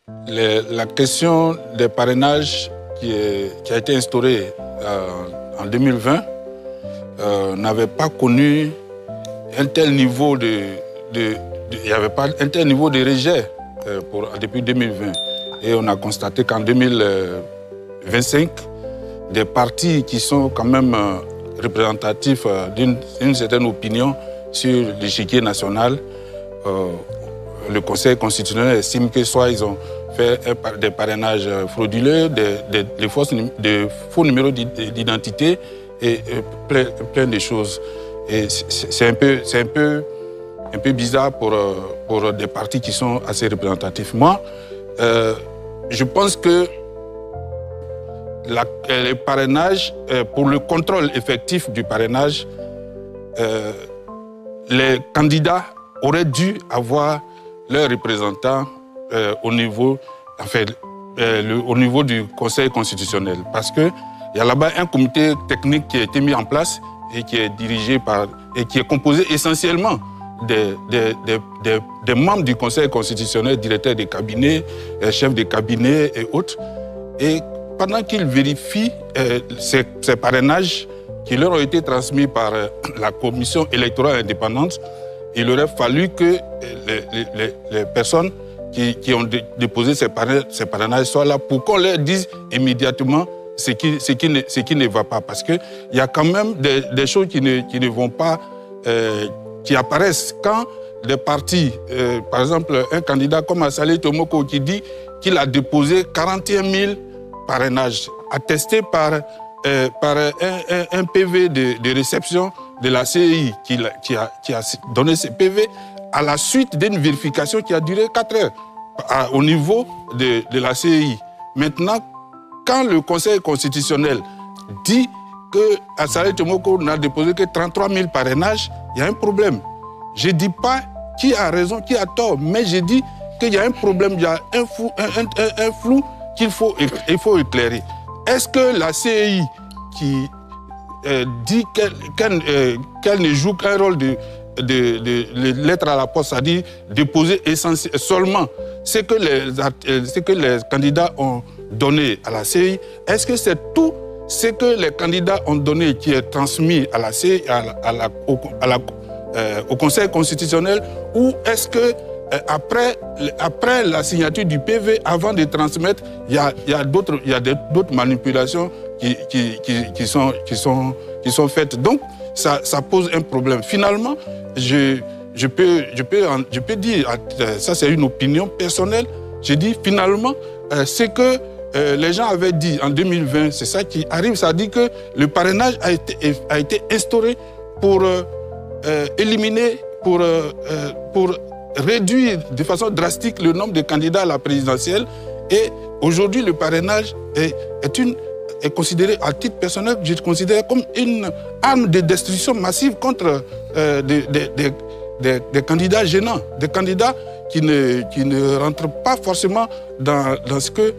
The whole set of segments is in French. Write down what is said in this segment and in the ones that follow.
La question des parrainages qui a été instaurée en 2020 n'avait pas connu un tel niveau il n'y avait pas un tel niveau de rejet depuis 2020. Et on a constaté qu'en 2025, des partis qui sont quand même représentatifs d'une certaine opinion sur l'échiquier national, le Conseil constitutionnel estime que soit ils ont fait des parrainages frauduleux, des faux numéros d'identité et plein de choses. Et c'est un peu bizarre pour des partis qui sont assez représentatifs. Moi, je pense que les parrainages, pour le contrôle effectif du parrainage, les candidats auraient dû avoir leurs représentants au niveau du Conseil constitutionnel. Parce qu'il y a là-bas un comité technique qui a été mis en place et qui est dirigé et qui est composé essentiellement des membres du Conseil constitutionnel, directeurs des cabinets, chefs de cabinet et autres. Et pendant qu'ils vérifient ces parrainages qui leur ont été transmis par la commission électorale indépendante, il aurait fallu que les personnes qui ont déposé ces parrainages soient là pour qu'on leur dise immédiatement ce qui ne va pas. Parce qu'il y a quand même des choses qui ne vont pas, qui apparaissent quand les partis, par exemple un candidat comme Assalé Tomoko qui dit qu'il a déposé 41 000 parrainages attestés par un PV de réception de la CEI qui a donné ce PV à la suite d'une vérification qui a duré 4 heures au niveau de la CEI. Maintenant, quand le Conseil constitutionnel dit que Assalé Tomoko n'a déposé que 33 000 parrainages, il y a un problème. Je ne dis pas qui a raison, qui a tort, mais je dis qu'il y a un problème, il y a un flou qu'il faut éclairer. Est-ce que la CEI qui dit qu'elle ne joue qu'un rôle de lettre à la poste, c'est-à-dire déposer seulement ce que les candidats ont donné à la CEI, est-ce que c'est tout ce que les candidats ont donné qui est transmis à la CEI, au Conseil constitutionnel, ou est-ce que après la signature du PV, avant de transmettre, il y a d'autres manipulations qui sont faites. Donc, ça pose un problème. Finalement, je peux dire, ça c'est une opinion personnelle, je dis finalement, c'est que les gens avaient dit en 2020, c'est ça qui arrive, ça dit que le parrainage a été instauré pour éliminer, pour réduire de façon drastique le nombre de candidats à la présidentielle. Et aujourd'hui, le parrainage est considéré, à titre personnel, je le considère comme une arme de destruction massive contre des candidats gênants, des candidats qui ne rentrent pas forcément dans ce que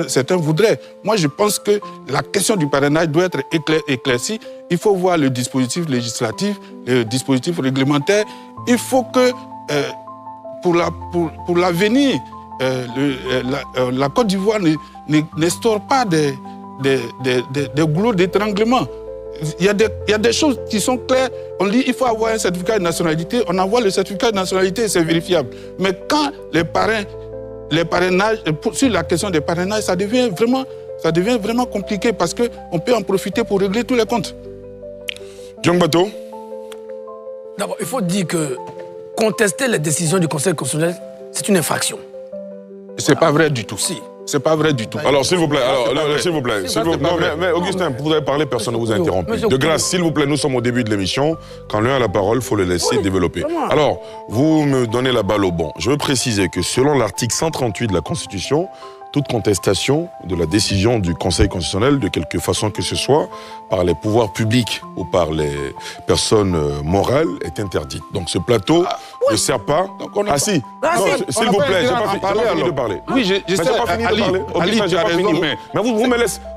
certains voudraient. Moi, je pense que la question du parrainage doit être éclaircie. Il faut voir le dispositif législatif, le dispositif réglementaire. Il faut que, pour l'avenir, la Côte d'Ivoire n'instaure pas des goulots d'étranglement. Il y a des choses qui sont claires. On dit qu'il faut avoir un certificat de nationalité. On envoie le certificat de nationalité et c'est vérifiable. Mais quand les parrainages, sur la question des parrainages, ça devient vraiment compliqué parce qu'on peut en profiter pour régler tous les comptes. Diong Bato. D'abord, il faut dire que contester les décisions du Conseil constitutionnel, c'est une infraction. C'est pas vrai du tout. Si. C'est pas vrai du tout. Alors, s'il vous plaît, mais Augustin, vous avez parlé, personne ne vous a interrompu. De grâce, s'il vous plaît, nous sommes au début de l'émission. Quand l'un a la parole, il faut le laisser développer. Alors, vous me donnez la balle au bon. Je veux préciser que selon l'article 138 de la Constitution, toute contestation de la décision du Conseil constitutionnel, de quelque façon que ce soit, par les pouvoirs publics ou par les personnes morales, est interdite. Donc ce plateau ne sert pas... S'il vous plaît, j'ai pas fini de parler. Oui, je sais, pas fini de parler. Augustin, j'ai pas fini. Mais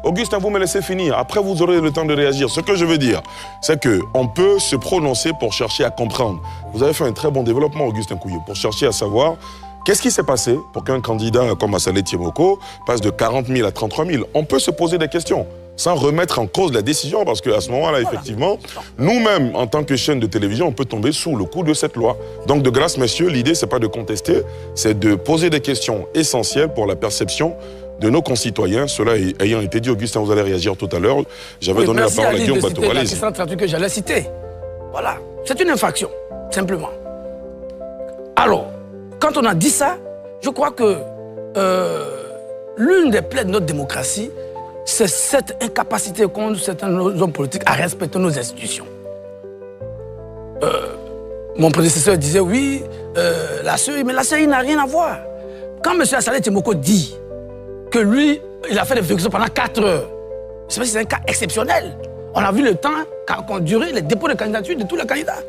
Augustin, vous me laissez finir. Après, vous aurez le temps de réagir. Ce que je veux dire, c'est qu'on peut se prononcer pour chercher à comprendre. Vous avez fait un très bon développement, Augustin Couillou, pour chercher à savoir Qu'est-ce qui s'est passé pour qu'un candidat comme Assalé Tiemoko passe de 40 000 à 33 000? On peut se poser des questions sans remettre en cause la décision, parce qu'à ce moment-là, effectivement, nous-mêmes, en tant que chaîne de télévision, on peut tomber sous le coup de cette loi. Donc, de grâce, messieurs, l'idée, c'est pas de contester, c'est de poser des questions essentielles pour la perception de nos concitoyens. Cela ayant été dit, Augustin, vous allez réagir tout à l'heure. J'avais donné la parole à Guillaume Bateau. Allez-y. C'est que j'allais citer. Voilà. C'est une infraction, simplement. Alors, quand on a dit ça, je crois que l'une des plaies de notre démocratie, c'est cette incapacité qu'ont certains hommes politiques à respecter nos institutions. Mon prédécesseur disait, oui, la CEI, mais la CEI n'a rien à voir. Quand M. Assalé Tiemoko dit que lui, il a fait des vérifications pendant 4 heures, c'est parce que c'est un cas exceptionnel. On a vu le temps qu'ont duré les dépôts de candidature de tous les candidats,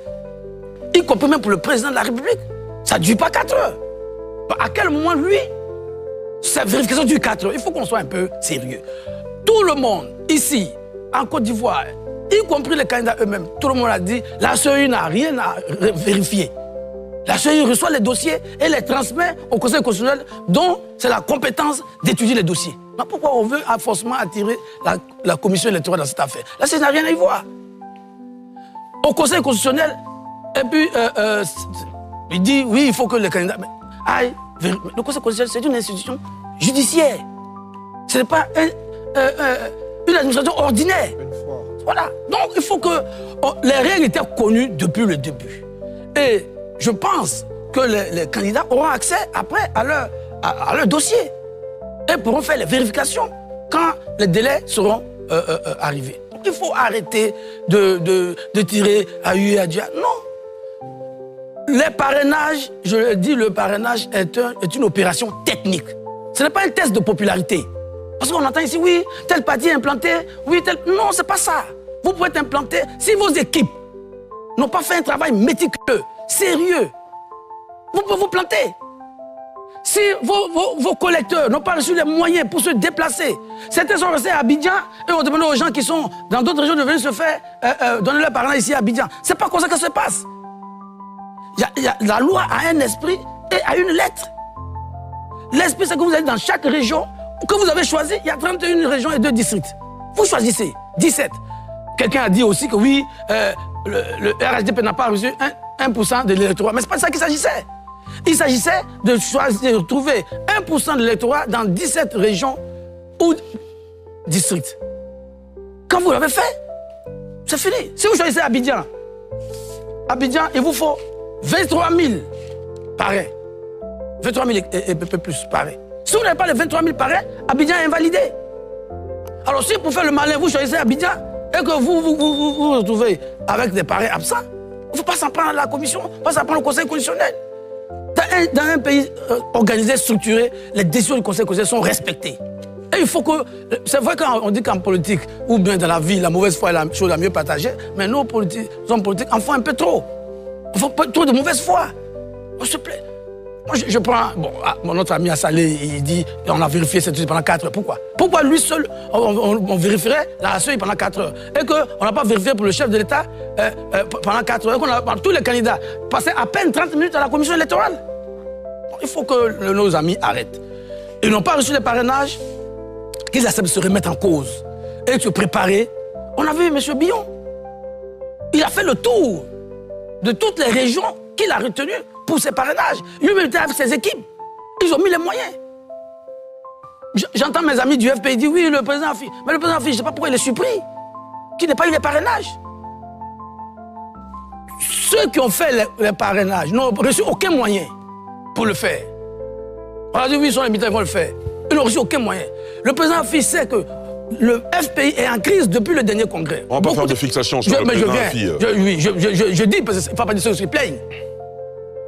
y compris même pour le président de la République. Ça ne dure pas 4 heures. À quel moment, lui, sa vérification dure 4 heures? Il faut qu'on soit un peu sérieux. Tout le monde, ici, en Côte d'Ivoire, y compris les candidats eux-mêmes, tout le monde a dit la CEI n'a rien à vérifier. La CEI reçoit les dossiers et les transmet au Conseil constitutionnel, dont c'est la compétence d'étudier les dossiers. Mais pourquoi on veut forcément attirer la commission électorale dans cette affaire? La CEI n'a rien à y voir. Au Conseil constitutionnel, et puis, il dit, oui, il faut que les candidats... aïe, le Conseil constitutionnel, c'est une institution judiciaire. Ce n'est pas une administration ordinaire. Voilà. Donc, il faut que... les règles étaient connues depuis le début. Et je pense que les candidats auront accès après à leur dossier et pourront faire les vérifications quand les délais seront arrivés. Donc, il faut arrêter de tirer à Hu et à Dia. Non. Les parrainages, je le dis, le parrainage est une opération technique. Ce n'est pas un test de popularité. Parce qu'on entend ici, oui, tel parti est implanté, oui, tel... Non, c'est pas ça. Vous pouvez être implanté si vos équipes n'ont pas fait un travail méticuleux, sérieux. Vous pouvez vous planter. Si vos collecteurs n'ont pas reçu les moyens pour se déplacer, certains sont restés à Abidjan et on demande aux gens qui sont dans d'autres régions de venir se faire donner leur parrainage ici à Abidjan. C'est pas comme ça que ça se passe. La loi a un esprit et a une lettre. L'esprit, c'est que vous allez dans chaque région que vous avez choisi, il y a 31 régions et 2 districts. Vous choisissez 17. Quelqu'un a dit aussi que oui, le RHDP n'a pas reçu 1% de l'électorat. Mais ce n'est pas de ça qu'il s'agissait. Il s'agissait de choisir, de trouver 1% de l'électorat dans 17 régions ou districts. Quand vous l'avez fait, c'est fini. Si vous choisissez Abidjan, il vous faut 23 000 parrains. 23 000 et peu plus parrains. Si vous n'avez pas les 23 000 parrains, Abidjan est invalidé. Alors si pour faire le malin, vous choisissez Abidjan et que vous vous retrouvez avec des parrains absents, il ne faut pas s'en prendre à la commission, pas s'en prendre au Conseil constitutionnel. Dans un pays organisé, structuré, les décisions du Conseil constitutionnel sont respectées. Et il faut que... C'est vrai qu'on dit qu'en politique, ou bien dans la vie, la mauvaise foi est la chose la mieux partagée, mais nos hommes politiques en font un peu trop. Ils font trop de mauvaise foi. S'il te plaît. Moi, je prends... Bon, notre ami Assalé, il dit on a vérifié cette chose pendant 4 heures. Pourquoi? Pourquoi lui seul, on vérifierait la CEI pendant 4 heures et qu'on n'a pas vérifié pour le chef de l'État pendant 4 heures et qu'on a tous les candidats passé à peine 30 minutes à la commission électorale? Donc, il faut que nos amis arrêtent. Ils n'ont pas reçu les parrainages, qu'ils acceptent de se remettre en cause et de se préparer. On a vu M. Billon. Il a fait le tour de toutes les régions qu'il a retenues pour ses parrainages. Lui-même était avec ses équipes. Ils ont mis les moyens. J'entends mes amis du FPI dire oui, le président Afi. Mais le président Afi, je ne sais pas pourquoi il est surpris qu'il n'ait pas eu les parrainages. Ceux qui ont fait les parrainages n'ont reçu aucun moyen pour le faire. On a dit oui, ils sont les militaires, ils vont le faire. Ils n'ont reçu aucun moyen. Le président Afi sait que le FPI est en crise depuis le dernier congrès. On ne va pas faire de fixation sur le président Afi. Oui, je dis, parce qu'il ne faut pas dire ceux qui se plaignent.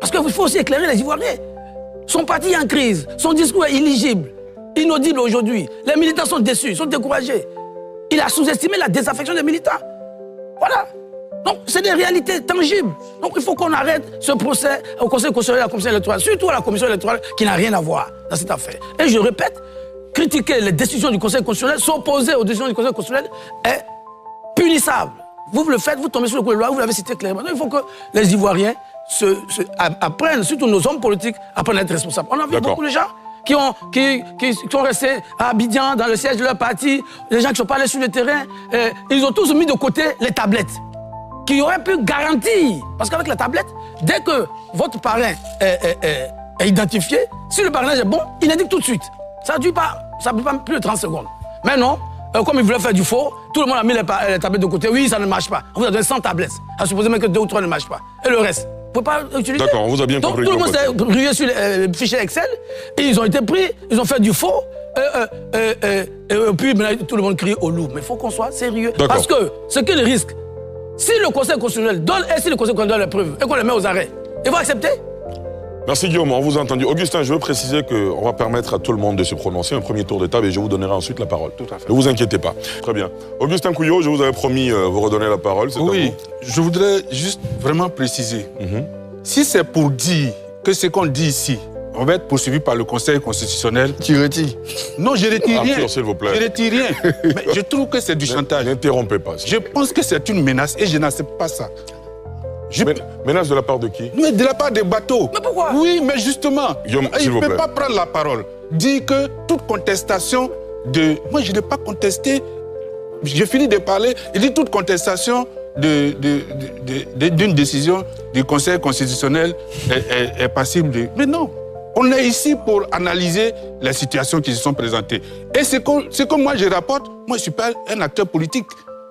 Parce qu'il faut aussi éclairer les Ivoiriens. Son parti est en crise, son discours est illisible, inaudible aujourd'hui. Les militants sont déçus, sont découragés. Il a sous-estimé la désaffection des militants. Voilà. Donc, c'est des réalités tangibles. Donc, il faut qu'on arrête ce procès au Conseil constitutionnel et à la Commission électorale, surtout à la Commission électorale qui n'a rien à voir dans cette affaire. Et je répète, critiquer les décisions du Conseil constitutionnel, s'opposer aux décisions du Conseil constitutionnel est punissable. Vous le faites, vous tombez sur le coup de loi, vous l'avez cité clairement. Donc, il faut que les Ivoiriens apprennent, surtout nos hommes politiques, apprennent à être responsables. On a vu beaucoup de gens qui sont restés à Abidjan, dans le siège de leur parti, les gens qui ne sont pas allés sur le terrain, ils ont tous mis de côté les tablettes, qui auraient pu garantir. Parce qu'avec la tablette, dès que votre parrain est identifié, si le parrainage est bon, il indique tout de suite. Ça ne dure pas, plus de 30 secondes. Mais non, comme ils voulaient faire du faux, tout le monde a mis les tablettes de côté. Oui, ça ne marche pas. On vous a donné 100 tablettes. À supposer même que 2 ou 3 ne marchent pas. Et le reste, vous ne pouvez pas utiliser. D'accord, on vous a bien compris. Donc tout le monde s'est rué sur les fichiers Excel, et ils ont été pris, ils ont fait du faux, et puis maintenant, tout le monde crie au loup. Mais il faut qu'on soit sérieux. Parce que ce qui est le risque, si le Conseil constitutionnel donne, et si le Conseil constitutionnel donne les preuves, et qu'on les met aux arrêts, ils vont accepter? Merci Guillaume, on vous a entendu. Augustin, je veux préciser qu'on va permettre à tout le monde de se prononcer, un premier tour de table, et je vous donnerai ensuite la parole. Tout à fait. Ne vous inquiétez pas. Très bien. Augustin Couillot, je vous avais promis vous redonner la parole. Oui, je voudrais juste vraiment préciser. Si c'est pour dire que ce qu'on dit ici, on va être poursuivi par le Conseil constitutionnel. Tu retires? Non, je retire rien. Arthur, s'il vous plaît. Je retire rien. Mais je trouve que c'est du chantage. N'interrompez pas. Je pense que c'est une menace et je n'accepte pas ça. Menace de la part de qui? Oui, de la part des bateaux. Mais pourquoi? Oui, mais justement, Guillaume, il ne peut pas prendre la parole. Dire que toute contestation de... Moi, je n'ai pas contesté. J'ai fini de parler. Il dit toute contestation d'une décision du Conseil constitutionnel est passible de... Mais non, on est ici pour analyser les situations qui se sont présentées. Et ce que moi je rapporte, moi je ne suis pas un acteur politique.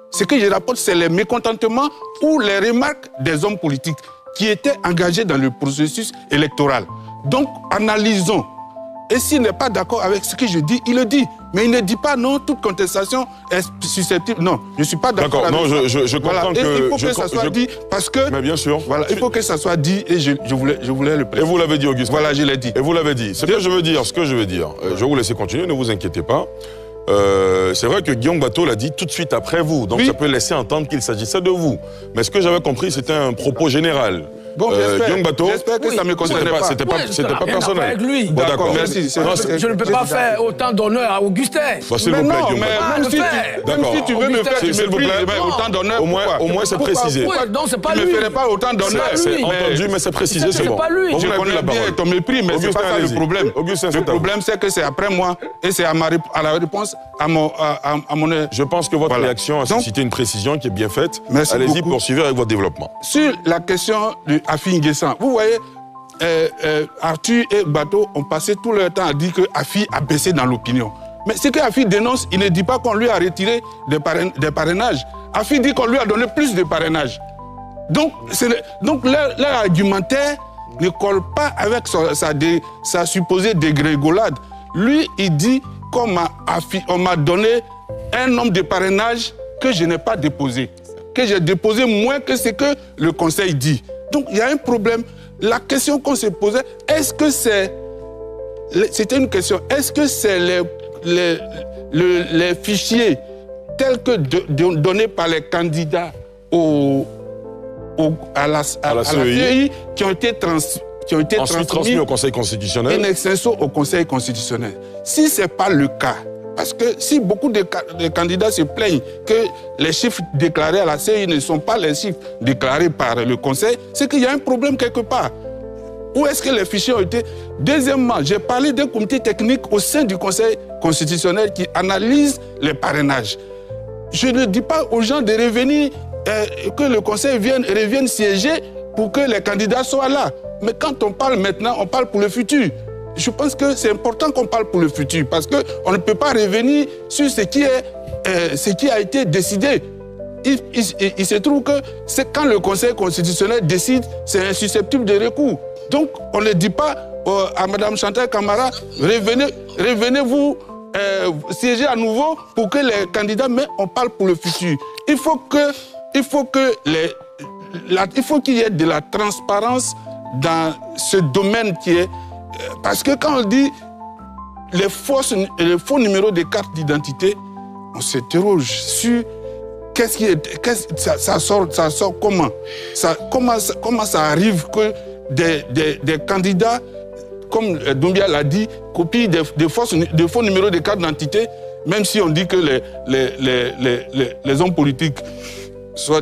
Ce que je rapporte, c'est les mécontentements ou les remarques des hommes politiques qui étaient engagés dans le processus électoral. Donc, analysons. Et s'il n'est pas d'accord avec ce que je dis, il le dit. Mais il ne dit pas non, toute contestation est susceptible. Non, je ne suis pas d'accord avec ça. Non, je comprends que... Il faut que ça soit dit parce que... Mais bien sûr. Voilà, il faut que ça soit dit et je voulais le préciser. Et vous l'avez dit, Augustin. Voilà, je l'ai dit. Et vous l'avez dit. Ce que je veux dire, je vais vous laisser continuer, ne vous inquiétez pas. C'est vrai que Guillaume Bateau l'a dit tout de suite après vous, donc ça peut laisser entendre qu'il s'agissait de vous. Mais ce que j'avais compris, c'était un propos général. Bon, j'espère que ça ne me concernait pas. C'était pas personnel. Avec lui. Bon, d'accord, merci. Je ne peux pas faire autant d'honneur à Augustin. S'il vous plaît, Guillaume Bateau. Même si tu veux me faire autant d'honneur, au moins c'est précisé. Non, c'est pas lui. lui. Tu ne me ferais pas autant d'honneur. C'est entendu, mais c'est précisé, c'est bon. pas lui. Je connais bien ton mépris, mais c'est pas ça le problème. Le problème, c'est que c'est après moi et c'est à la réponse à mon... Je pense que votre réaction a suscité une précision qui est bien faite. Allez-y, poursuivez avec votre développement. Sur la question de Afi N'Guessan, vous voyez, Arthur et Bateau ont passé tout leur temps à dire que Afi a baissé dans l'opinion. Mais ce que Afi dénonce, il ne dit pas qu'on lui a retiré des parrainages. Afi dit qu'on lui a donné plus de parrainages. Donc leur argumentaire ne colle pas avec sa supposée dégrégolade. Lui, il dit qu'on m'a donné un nombre de parrainages que je n'ai pas déposé, que j'ai déposé moins que ce que le Conseil dit. Donc, il y a un problème. La question qu'on se posait, est-ce que c'est... C'était une question. Est-ce que c'est les fichiers tels que donnés par les candidats à la CEI qui ont été transmis au Conseil constitutionnel. In extenso au Conseil constitutionnel. Si ce n'est pas le cas, parce que si beaucoup de candidats se plaignent que les chiffres déclarés à la CEI ne sont pas les chiffres déclarés par le Conseil, c'est qu'il y a un problème quelque part. Où est-ce que les fichiers ont été... Deuxièmement, j'ai parlé d'un comité technique au sein du Conseil constitutionnel qui analyse les parrainages. Je ne dis pas aux gens de revenir, que le Conseil revienne siéger pour que les candidats soient là. Mais quand on parle maintenant, on parle pour le futur. Je pense que c'est important qu'on parle pour le futur parce qu'on ne peut pas revenir sur ce qui a été décidé. Il se trouve que c'est quand le Conseil constitutionnel décide, c'est insusceptible de recours. Donc, on ne dit pas à Mme Chantal Camara, revenez-vous siéger à nouveau pour que les candidats, mais on parle pour le futur. Il faut qu'il y ait de la transparence dans ce domaine qui est... Parce que quand on dit les faux numéros de carte d'identité, on s'interroge sur ça sort comment? Comment ça arrive que des candidats, comme Doumbia l'a dit, copient des faux numéros de carte d'identité, même si on dit que les hommes politiques sont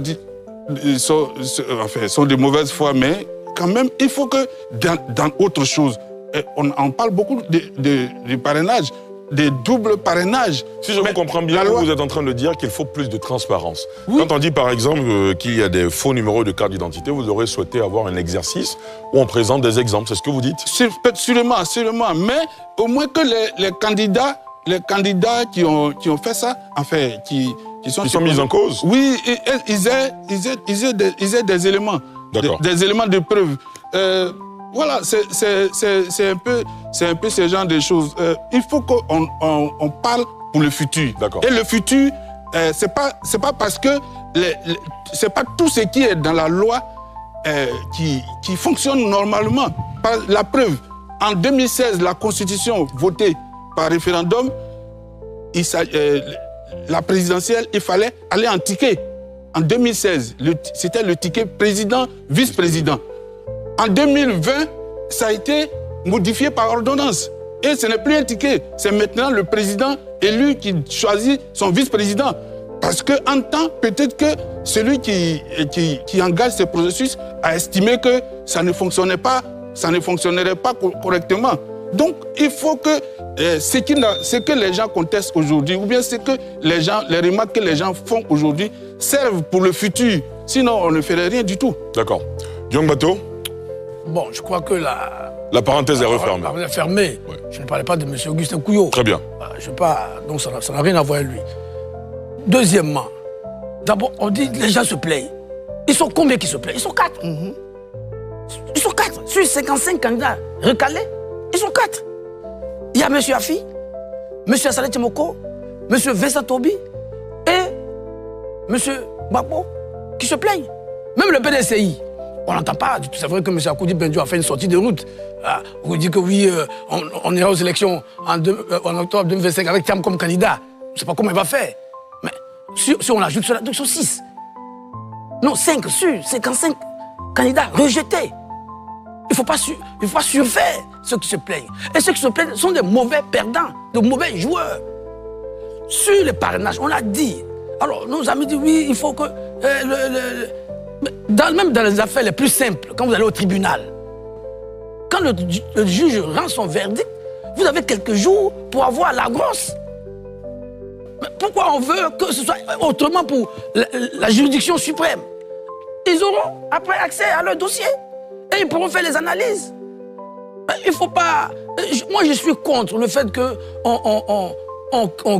de mauvaise foi, mais quand même, il faut que dans autre chose, on parle beaucoup de parrainage, des doubles parrainages. Si je vous comprends bien, vous êtes en train de dire qu'il faut plus de transparence. Oui. Quand on dit par exemple qu'il y a des faux numéros de carte d'identité, vous aurez souhaité avoir un exercice où on présente des exemples, c'est ce que vous dites? Sûrement, mais au moins que les candidats qui ont fait ça, enfin, qui sont mis en cause. Oui, ils aient des éléments, des éléments de preuve. Voilà, c'est un peu ce genre de choses. Il faut qu'on parle pour le futur. Et le futur, c'est pas parce que c'est pas tout ce qui est dans la loi qui fonctionne normalement. La preuve, en 2016, la Constitution votée par référendum, la présidentielle, il fallait aller en ticket. En 2016, c'était le ticket président-vice-président. En 2020, ça a été modifié par ordonnance. Et ce n'est plus un ticket. C'est maintenant le président élu qui choisit son vice-président. Parce qu'en temps, peut-être que celui qui engage ce processus a estimé que ça ne fonctionnerait pas correctement. Donc, il faut que ce que les gens contestent aujourd'hui, ou bien ce que les remarques que les gens font aujourd'hui, servent pour le futur. Sinon, on ne ferait rien du tout. D'accord. Diong Bato? Bon, je crois que la parenthèse est refermée. La parenthèse est fermée. Oui. Je ne parlais pas de M. Augustin Couillot. Très bien. Donc ça n'a rien à voir avec lui. Deuxièmement, d'abord, on dit que les gens se plaignent. Ils sont combien qui se plaignent? Ils sont 4. Ils sont 4. Sur 55 candidats recalés, ils sont 4. Il y a M. Afi, M. Assalé Tchemoko, M. Vincent Tobi et M. Gbagbo qui se plaignent. Même le PDCI. On n'entend pas du tout. C'est vrai que M. Akoudi Benjo a fait une sortie de route. On dit que oui, on ira aux élections en octobre 2025 avec Thiam comme candidat. Je ne sais pas comment il va faire. Mais si on ajoute cela, donc sur 6. Non, 5 sur 55 candidats rejetés. Il ne faut pas surfaire ceux qui se plaignent. Et ceux qui se plaignent sont des mauvais perdants, de mauvais joueurs. Sur les parrainages, on l'a dit. Alors, nos amis disent oui, il faut que... même dans les affaires les plus simples, quand vous allez au tribunal, quand le juge rend son verdict, vous avez quelques jours pour avoir la grosse. Mais pourquoi on veut que ce soit autrement pour la juridiction suprême? Ils auront après accès à leur dossier et ils pourront faire les analyses. Il ne faut pas... Moi, je suis contre le fait qu'on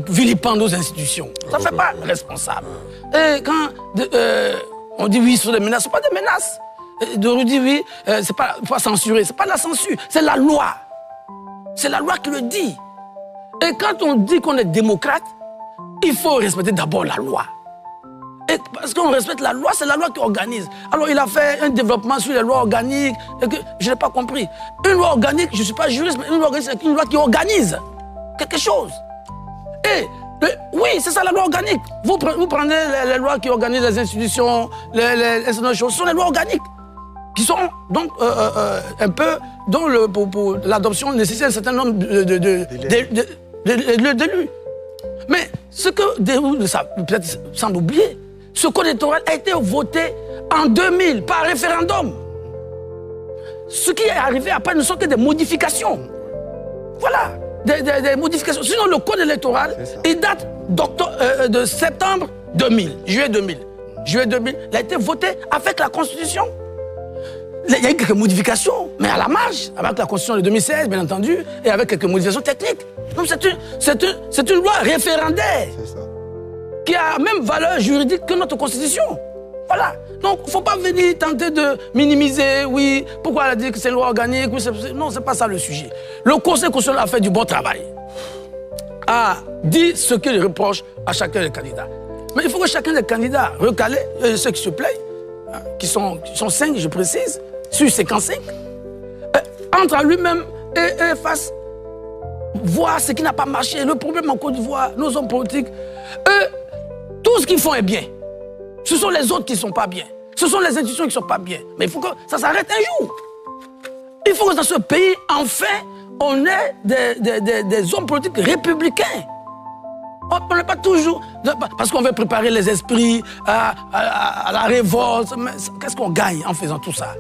vilipende nos institutions. Ça ne fait pas responsable. Et quand... on dit oui, ce sont des menaces. Ce ne sont pas des menaces. De dire oui, c'est pas censurer. Ce n'est pas la censure, c'est la loi. C'est la loi qui le dit. Et quand on dit qu'on est démocrate, il faut respecter d'abord la loi. Et parce qu'on respecte la loi, c'est la loi qui organise. Alors il a fait un développement sur les lois organiques, et que je n'ai pas compris. Une loi organique, je ne suis pas juriste, mais une loi organique, c'est une loi qui organise quelque chose. Et oui, c'est ça la loi organique. Vous prenez les lois qui organisent les institutions, les choses, ce sont les lois organiques qui sont donc un peu, dont pour l'adoption nécessaire un certain nombre d'élus. Mais ce que peut-être sans oublier, ce code électoral a été voté en 2000 par référendum. Ce qui est arrivé après ne sont que des modifications. Voilà. Des modifications. Sinon, le code électoral, il date de septembre 2000, juillet 2000. Juillet 2000, il a été voté avec la Constitution. Il y a eu quelques modifications, mais à la marge, avec la Constitution de 2016, bien entendu, et avec quelques modifications techniques. Donc c'est une loi référendaire qui a même valeur juridique que notre Constitution. Voilà. Donc, il ne faut pas venir tenter de minimiser, oui, pourquoi elle a dit que c'est une loi organique, oui, non, ce n'est pas ça le sujet. Le Conseil constitutionnel a fait du bon travail, a dit ce qu'il reproche à chacun des candidats. Mais il faut que chacun des candidats recalés, ceux qui se plaignent, qui sont 5, je précise, sur 55, entre à lui-même et fasse voir ce qui n'a pas marché. Le problème en Côte d'Ivoire, nos hommes politiques, eux, tout ce qu'ils font est bien. Ce sont les autres qui ne sont pas bien. Ce sont les institutions qui ne sont pas bien. Mais il faut que ça s'arrête un jour. Il faut que dans ce pays, enfin, on ait des hommes politiques républicains. On n'est pas toujours... Parce qu'on veut préparer les esprits à la révolte. Qu'est-ce qu'on gagne en faisant tout ça?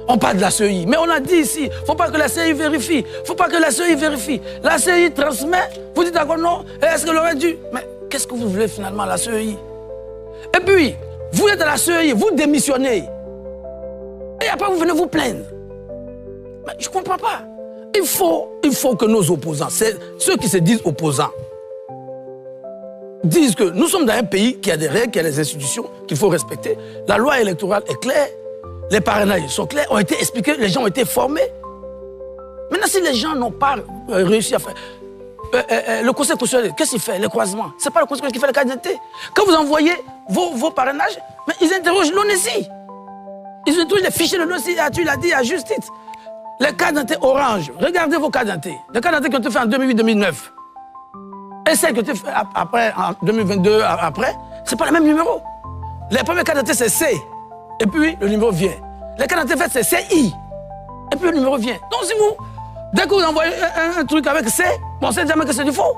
On parle de la CEI. Mais on a dit ici, il ne faut pas que la CEI vérifie. Il ne faut pas que la CEI vérifie. La CEI transmet, vous dites d'accord, non? Est-ce qu'elle aurait dû? Mais qu'est-ce que vous voulez finalement, la CEI? Et puis, vous êtes à la CEI, vous démissionnez. Et après, vous venez vous plaindre. Mais je ne comprends pas. Il faut que nos opposants, ceux qui se disent opposants, disent que nous sommes dans un pays qui a des règles, qui a des institutions qu'il faut respecter. La loi électorale est claire. Les parrainages sont clairs, ont été expliqués, les gens ont été formés. Maintenant, si les gens n'ont pas réussi à faire... le Conseil constitutionnel, qu'est-ce qu'il fait? Les croisements. Ce n'est pas le Conseil qui fait la carte d'identité. Quand vous envoyez vos parrainages, mais ils interrogent l'ONESI. Ils interrogent les fichiers de l'ONESI, tu l'as dit à juste titre. Les cartes d'identité orange, regardez vos cartes d'identité. Les cartes d'identité qui ont été faites en 2008-2009 et celles qui ont été faites après, en 2022, après, ce n'est pas le même numéro. Les premières cartes d'identité, c'est C. Et puis, le numéro vient. Les cartes d'identité faites, c'est CI. Et puis, le numéro vient. Donc, si vous, dès que vous envoyez un truc avec C, on sait jamais que c'est du faux.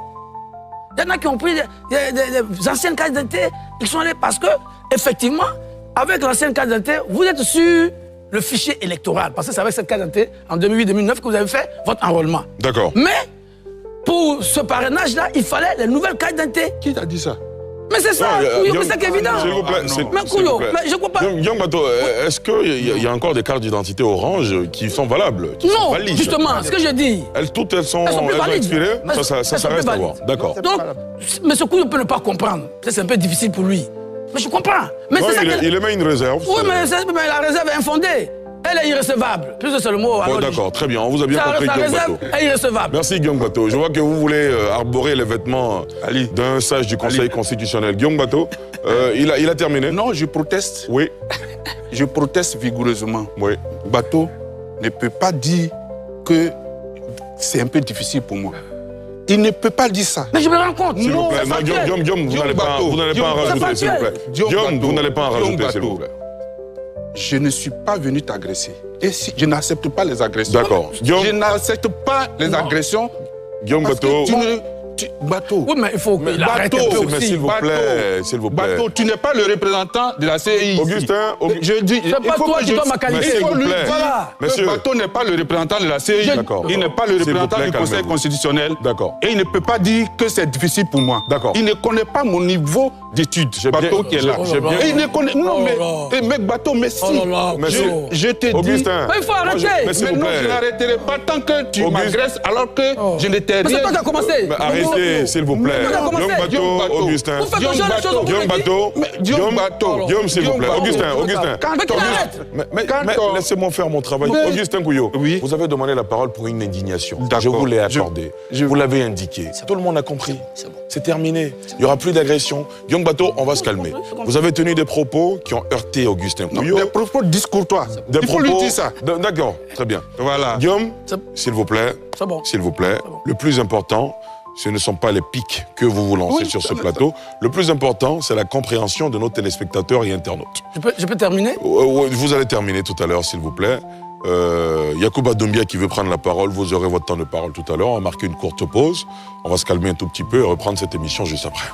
Il y en a qui ont pris des anciennes cartes d'identité, ils sont allés parce que, effectivement, avec l'ancienne carte d'identité, vous êtes sur le fichier électoral. Parce que c'est avec cette carte d'identité, en 2008-2009, que vous avez fait votre enrôlement. D'accord. Mais, pour ce parrainage-là, il fallait les nouvelles cartes d'identité. Qui t'a dit ça? Mais c'est ça, Kouyo, c'est évident. S'il vous plaît, mais Kouyo, je ne crois pas. Young Bato, est-ce qu'il y a encore des cartes d'identité orange qui sont valables, qui sont valides? Justement, ce que je dis. Toutes elles sont expirées? Ça reste à voir. D'accord. Donc, mais ce Kouyo peut ne pas comprendre. C'est un peu difficile pour lui. Mais je comprends. Mais non, il émet une réserve. Oui, mais la réserve est infondée. Elle est irrecevable. Plus c'est le mot. Bon, d'accord, très bien. On vous a bien compris, Guillaume Bato. Elle est irrecevable. Merci, Guillaume Bato. Je vois que vous voulez arborer les vêtements d'un sage du Conseil constitutionnel. Guillaume Bato, il a terminé. Non, je proteste. Oui. Je proteste vigoureusement. Oui. Bato ne peut pas dire que c'est un peu difficile pour moi. Il ne peut pas dire ça. Mais je me rends compte. Non, Guillaume, vous n'allez pas en rajouter, s'il vous plaît. Guillaume, vous n'allez pas en rajouter, s'il vous plaît. Je ne suis pas venu t'agresser. Et si je n'accepte pas les agressions. D'accord. Je n'accepte pas les agressions. Guillaume Bato. Bato. Oui, mais il faut qu'il arrête un peu aussi. S'il vous plaît, s'il vous plaît. Bato, tu n'es pas le représentant de la CEI. Augustin, je dis, c'est pas toi qui dois ma qualité. S'il vous plaît. Monsieur, Bato n'est pas le représentant de la CEI. D'accord. Il n'est pas le représentant du Conseil constitutionnel. D'accord. Et il ne peut pas dire que c'est difficile pour moi. D'accord. Il ne connaît pas mon niveau d'études. Bato qui est là. Il ne connaît. Non, mais mec, Bato, mais si. Je te dis. Augustin. Mais il faut arrêter. Mais s'il vous non, plaît. je n'arrêterai pas tant que tu m'agresses alors que je ne t'ai rien. Mais c'est toi qui as commencé. Arrêtez, s'il vous plaît. Guillaume Bato, Augustin. Guillaume Bato, Guillaume, s'il vous plaît. Augustin. Mais laissez-moi faire mon travail. Augustin Kouyo, vous avez demandé la parole pour une indignation. Je vous l'ai accordée. Vous l'avez indiqué. Tout le monde a compris. C'est terminé. Il n'y aura plus d'agression. Guillaume Bato, on va se calmer. Vous avez tenu des propos qui ont heurté Augustin Kouyo. Des propos discourtois. Il faut lui dire ça. D'accord, très bien. Voilà. Guillaume, s'il vous plaît. C'est bon. S'il vous plaît. Le plus important, ce ne sont pas les pics que vous vous lancez sur ce plateau. Le plus important, c'est la compréhension de nos téléspectateurs et internautes. Je peux terminer? Vous allez terminer tout à l'heure, s'il vous plaît. Yacouba Doumbia qui veut prendre la parole, vous aurez votre temps de parole tout à l'heure. On va marquer une courte pause. On va se calmer un tout petit peu et reprendre cette émission juste après.